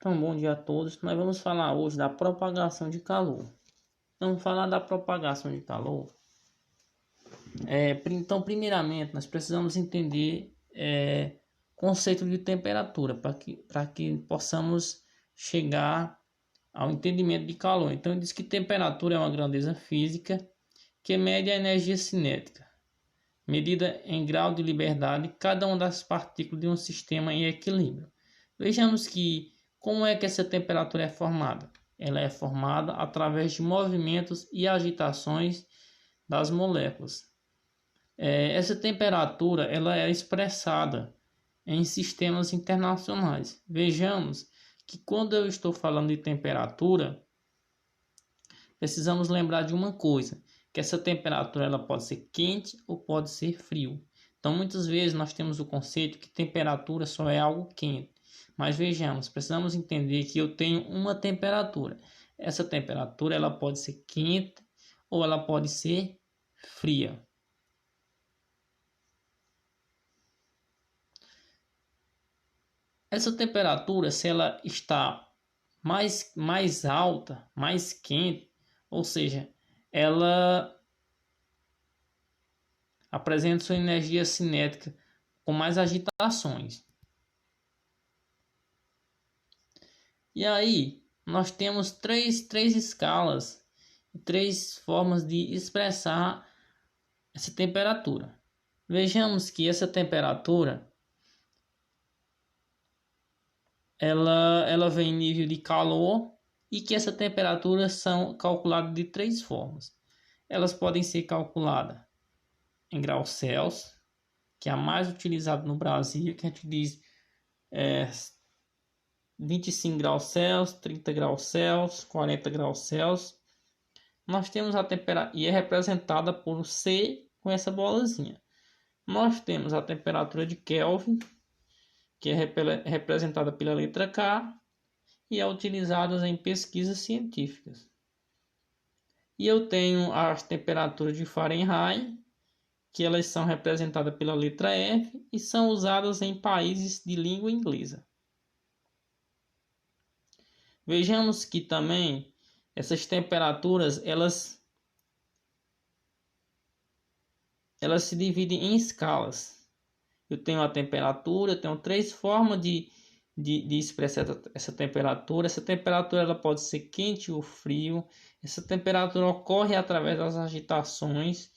Então, bom dia a todos. Nós vamos falar hoje da propagação de calor. Vamos falar da propagação de calor. Então, primeiramente, nós precisamos entender o conceito de temperatura para que possamos chegar ao entendimento de calor. Então, diz que temperatura é uma grandeza física que mede a energia cinética, medida em grau de liberdade de cada uma das partículas de um sistema em equilíbrio. Vejamos que como é que essa temperatura é formada? Ela é formada através de movimentos e agitações das moléculas. Essa temperatura ela é expressada em sistemas internacionais. Vejamos que quando eu estou falando de temperatura, precisamos lembrar de uma coisa, que essa temperatura ela pode ser quente ou pode ser frio. Então, muitas vezes nós temos o conceito que temperatura só é algo quente. Mas vejamos, precisamos entender que eu tenho uma temperatura. Essa temperatura ela pode ser quente ou ela pode ser fria. Essa temperatura, se ela está mais alta, mais quente, ou seja, ela apresenta sua energia cinética com mais agitações. E aí, nós temos três escalas, três formas de expressar essa temperatura. Vejamos que essa temperatura ela vem em nível de calor e que essa temperatura são calculadas de três formas. Elas podem ser calculadas em graus Celsius, que é a mais utilizada no Brasil, que a gente diz 25 graus Celsius, 30 graus Celsius, 40 graus Celsius. Nós temos a temperatura e é representada por C com essa bolazinha. Nós temos a temperatura de Kelvin, que é representada pela letra K e é utilizada em pesquisas científicas. E eu tenho as temperaturas de Fahrenheit, que elas são representadas pela letra F e são usadas em países de língua inglesa. Vejamos que também essas temperaturas elas se dividem em escalas. Eu tenho a temperatura, eu tenho três formas de expressar essa temperatura. Essa temperatura ela pode ser quente ou frio. Essa temperatura ocorre através das agitações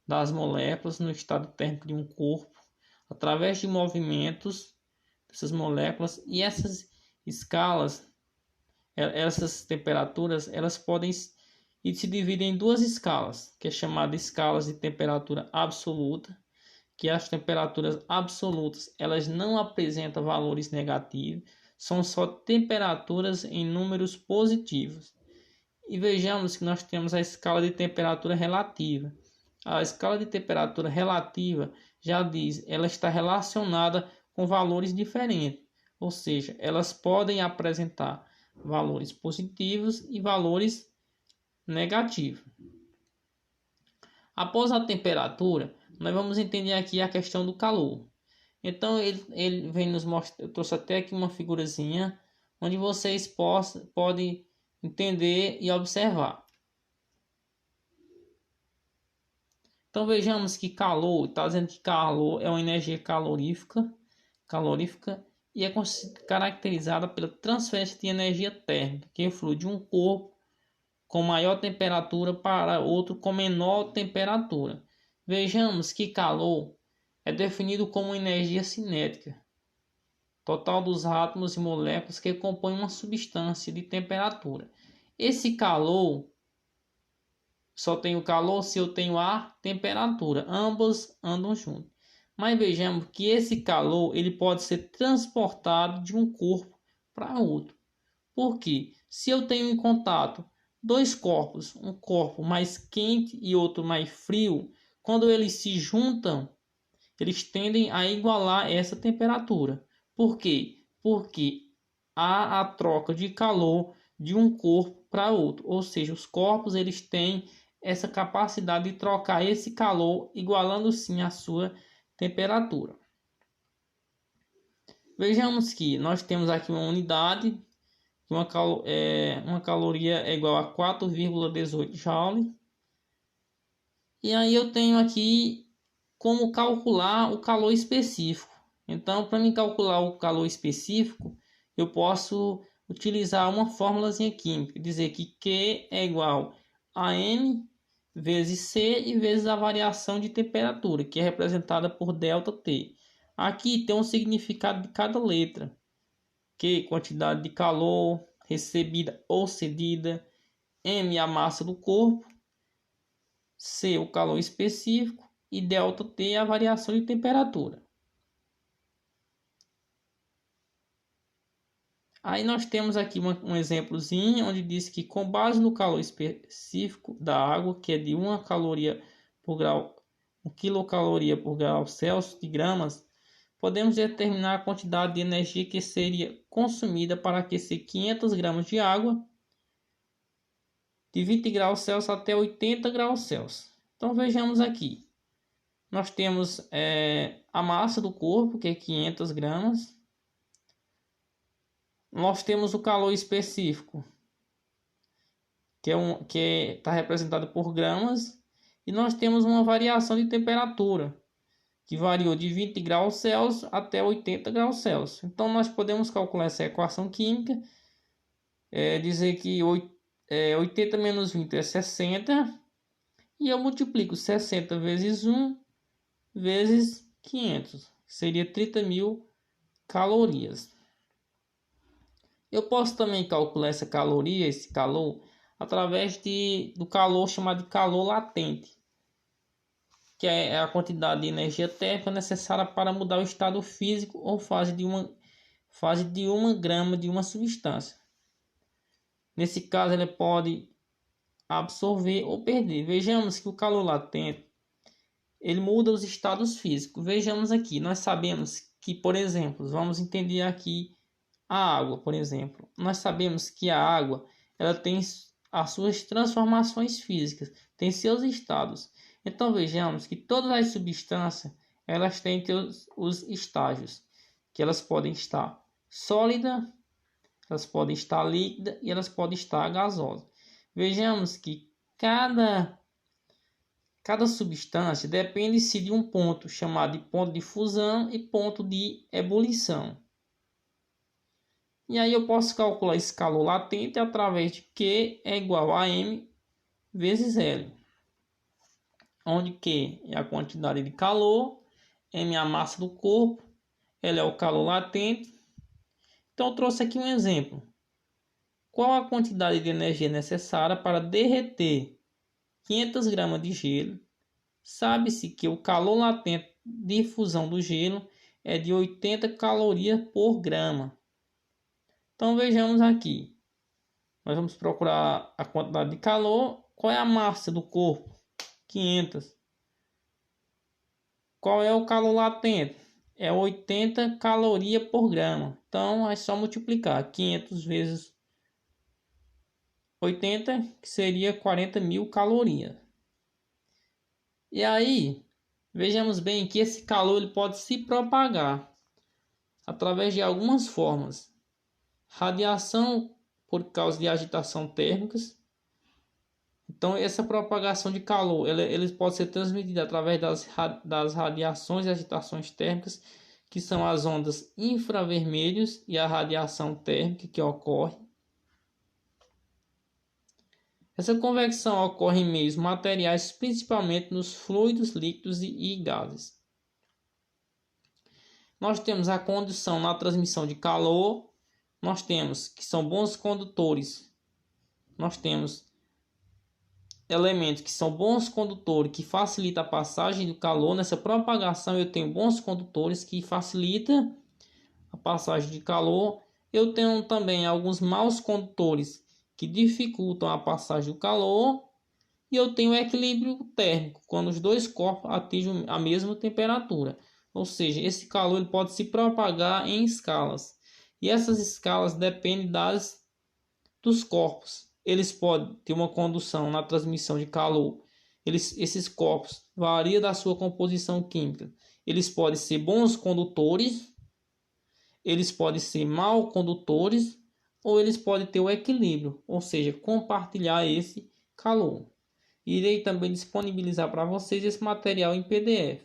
das moléculas no estado térmico de um corpo, através de movimentos dessas moléculas. E essas escalas, essas temperaturas, elas podem se dividem em duas escalas, que é chamada escalas de temperatura absoluta, que as temperaturas absolutas elas não apresentam valores negativos, são só temperaturas em números positivos. E vejamos que nós temos a escala de temperatura relativa. A escala de temperatura relativa já diz, ela está relacionada com valores diferentes, ou seja, elas podem apresentar valores positivos e valores negativos. Após a temperatura, nós vamos entender aqui a questão do calor. Então ele vem nos mostrar, eu trouxe até aqui uma figurazinha onde vocês podem entender e observar. Então vejamos que calor, está dizendo que calor é uma energia calorífica e é caracterizada pela transferência de energia térmica que flui de um corpo com maior temperatura para outro com menor temperatura. Vejamos que calor é definido como energia cinética total dos átomos e moléculas que compõem uma substância de temperatura. Esse calor, só tenho calor se eu tenho a temperatura, ambas andam juntos. Mas vejamos que esse calor ele pode ser transportado de um corpo para outro. Por quê? Se eu tenho em contato dois corpos, um corpo mais quente e outro mais frio, quando eles se juntam, eles tendem a igualar essa temperatura. Por quê? Porque há a troca de calor de um corpo para outro, ou seja, os corpos eles têm essa capacidade de trocar esse calor, igualando sim a sua temperatura. Vejamos que nós temos aqui uma unidade uma caloria é igual a 4,18 joule. E aí eu tenho aqui como calcular o calor específico. Então, para mim calcular o calor específico, eu posso utilizar uma fórmulazinha química, dizer que Q é igual a M vezes C e vezes a variação de temperatura, que é representada por ΔT. Aqui tem um significado de cada letra. Q, quantidade de calor recebida ou cedida. M, a massa do corpo. C, o calor específico. E ΔT, a variação de temperatura. Aí nós temos aqui um exemplozinho onde diz que com base no calor específico da água, que é de 1 caloria por grau, 1 quilocaloria por grau Celsius de gramas, podemos determinar a quantidade de energia que seria consumida para aquecer 500 gramas de água de 20 graus Celsius até 80 graus Celsius. Então vejamos aqui. Nós temos a massa do corpo, que é 500 gramas. Nós temos o calor específico, que está representado por gramas. E nós temos uma variação de temperatura, que variou de 20 graus Celsius até 80 graus Celsius. Então nós podemos calcular essa equação química, dizer que 80 menos 20 é 60, e eu multiplico 60 vezes 1 vezes 500, que seria 30.000 calorias. Eu posso também calcular essa caloria, esse calor, através do calor chamado de calor latente, que é a quantidade de energia térmica necessária para mudar o estado físico ou fase de uma grama de uma substância. Nesse caso, ele pode absorver ou perder. Vejamos que o calor latente ele muda os estados físicos. Vejamos aqui, nós sabemos que, por exemplo, vamos entender aqui a água, por exemplo. Nós sabemos que a água ela tem as suas transformações físicas, tem seus estados. Então vejamos que todas as substâncias elas têm os estágios, que elas podem estar sólida, elas podem estar líquida e elas podem estar gasosa. Vejamos que cada substância depende-se de um ponto chamado de ponto de fusão e ponto de ebulição. E aí eu posso calcular esse calor latente através de Q é igual a M vezes L, onde Q é a quantidade de calor, M é a massa do corpo, L é o calor latente. Então eu trouxe aqui um exemplo. Qual a quantidade de energia necessária para derreter 500 gramas de gelo? Sabe-se que o calor latente de fusão do gelo é de 80 calorias por grama. Então vejamos aqui. Nós vamos procurar a quantidade de calor. Qual é a massa do corpo? 500. Qual é o calor latente? É 80 calorias por grama. Então é só multiplicar 500 vezes 80, que seria 40.000 calorias. E aí, vejamos bem que esse calor ele pode se propagar através de algumas formas. Radiação por causa de agitação térmicas. Então, essa propagação de calor ele pode ser transmitida através das radiações e agitações térmicas, que são as ondas infravermelhas e a radiação térmica que ocorre. Essa convecção ocorre em meios materiais, principalmente nos fluidos, líquidos e gases. Nós temos a condução na transmissão de calor. Nós temos que são bons condutores. Nós temos elementos que são bons condutores, que facilitam a passagem do calor. Nessa propagação eu tenho bons condutores que facilitam a passagem de calor. Eu tenho também alguns maus condutores que dificultam a passagem do calor, e eu tenho equilíbrio térmico, quando os dois corpos atingem a mesma temperatura. Ou seja, esse calor ele pode se propagar em escalas, e essas escalas dependem dos corpos. Eles podem ter uma condução na transmissão de calor. Esses corpos variam da sua composição química. Eles podem ser bons condutores, eles podem ser mal condutores, ou eles podem ter o equilíbrio, ou seja, compartilhar esse calor. Irei também disponibilizar para vocês esse material em PDF.